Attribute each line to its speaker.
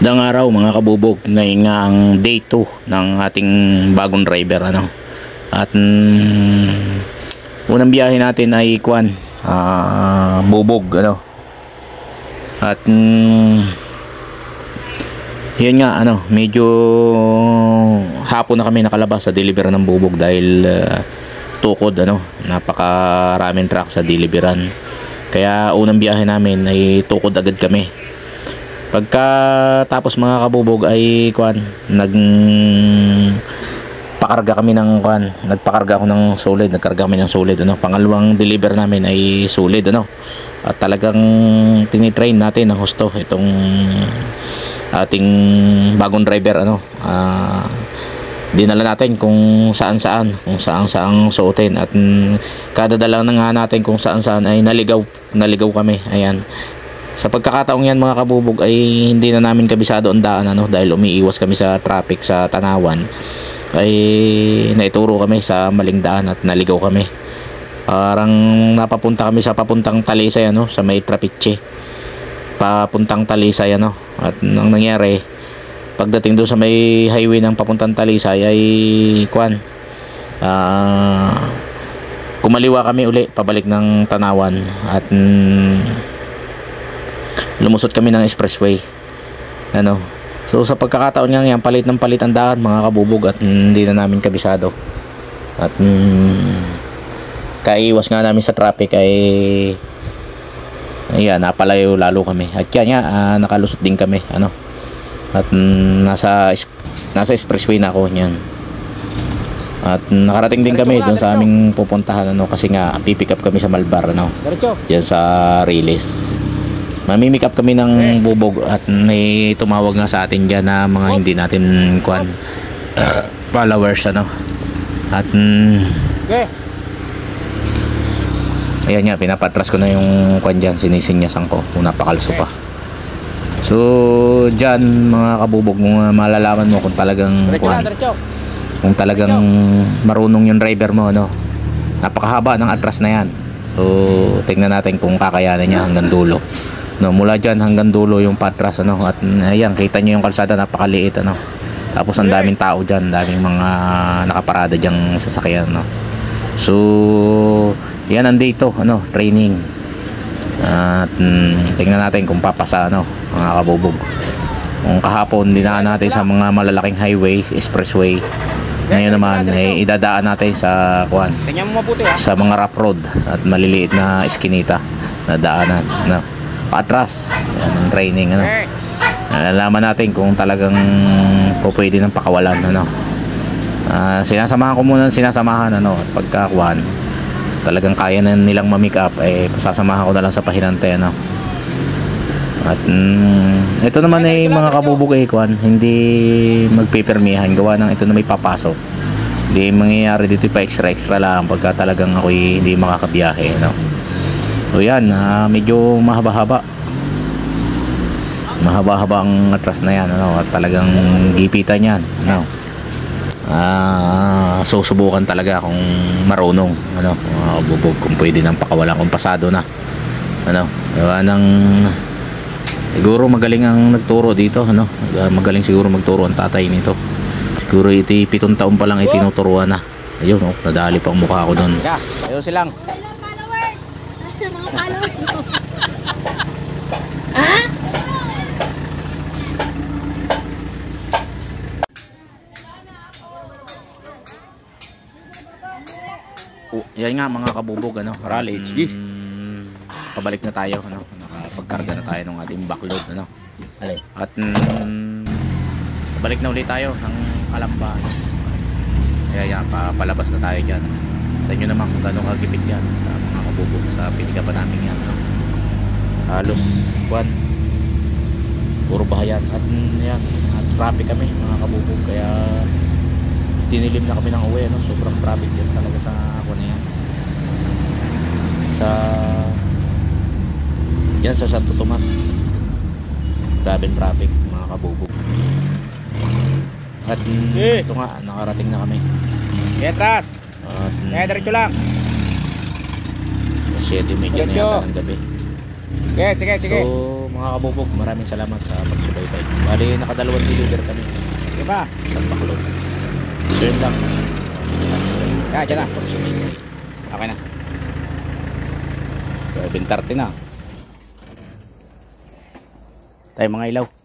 Speaker 1: Dang araw mga kabubog, ngayon nga ang day 2 ng ating bagong driver At unang biyahe natin ay bubog At yun nga medyo hapon na kami nakalabas sa deliver ng bubog dahil tukod napakaraming truck sa deliveran. Kaya unang biyahe namin ay tukod agad kami. Pagkatapos mga kabubog ay nagpakarga ako ng solid, pangalawang deliver namin ay solid at talagang tinitrain natin ng husto itong ating bagong driver dinala natin kung saan suotin at kadadala na nga natin kung saan ay naligaw kami. Ayan, sa pagkakataong yan mga kabubog ay hindi na namin kabisado ang daan dahil umiiwas kami sa traffic sa Tanawan, ay naituro kami sa maling daan at naligaw kami. Parang napapunta kami sa papuntang Talisay sa may Trapiche, papuntang Talisay at ang nangyari pagdating doon sa may highway ng papuntang Talisay ay kumaliwa kami uli pabalik ng Tanawan at lumusot kami ng expressway so sa pagkakataon nga yan palit ang daan mga kabubog at hindi na namin kabisado at kaiwas nga namin sa traffic ay ayan, napalayo lalo kami at kaya nga nakalusot din kami at nasa expressway na ako niyan at nakarating din kami doon sa aming pupuntahan kasi nga pipick up kami sa Malbar diyan sa Riles. Mamimick up kami ng bubog at may tumawag nga sa atin dyan na mga hindi natin followers at ayan nga, pinapatras ko na yung dyan, sinisinyasan ko kung napakalso pa. So dyan mga kabubog, malalaman mo kung talagang marunong yung driver mo napakahaba ng atras na yan. So tingnan natin kung kakayanin niya hanggang dulo mula dyan hanggang dulo yung patras at ayan, kita nyo yung kalsada, napakaliit tapos ang daming tao dyan, daming mga nakaparada dyang sasakyan So yan ang dito training at tingnan natin kung papasa mga kabubog. Kung kahapon dinaan natin sa mga malalaking highway, expressway, ngayon naman ay idadaan natin sa sa mga rough road at maliliit na eskinita na daanan patras. Yan ang training nalalaman natin kung talagang pwede ng pakawalan sinasamahan ko muna at pagka talagang kaya na nilang ma-make up sasamahan ko na lang sa pahinante at ito naman ay mga kabubog hindi magpipermihan gawa ng ito na may papasok. Hindi mangyayari dito pa extra lang pagka talagang ako hindi makakabiyahe so yan, medyo mahaba-haba ang atras na yan at talagang gipitan yan susubukan talaga kung marunong bubog kung pwede nang pakawalan kung pasado na siguro magaling ang nagturo dito magaling siguro magturo ang tatay nito. Siguro 7 taon pa lang tinuturuan na. Ayun nadali pa ang mukha ko doon. Ayun silang mga followers yan nga mga kabubog Rally HG. Pabalik na tayo nakapagkarga na tayo ng ating backload at pabalik na ulit tayo ng Kalamba kaya yan, palabas na tayo dyan. Tignan nyo naman kung gano'ng kagipit yan sa mga kabubog sa piniga pa namin yan halos puro bahayan at yan traffic kami mga kabubog kaya tinilim na kami ng uwi sobrang traffic yan talaga sa sa Santo Tomas. Grabe traffic mga kabubog at ito nga nakarating na kami. Ketras diretso lang 7:30 na yata ng gabi.
Speaker 2: Sige.
Speaker 1: So mga mga kabubog, maraming salamat sa pagsubaybay. Bali, nakadalawang deliver kami. Di ba? Isang baklog. So yun lang. Dyan na. Okay na. 7:30 na. Tayo mga ilaw.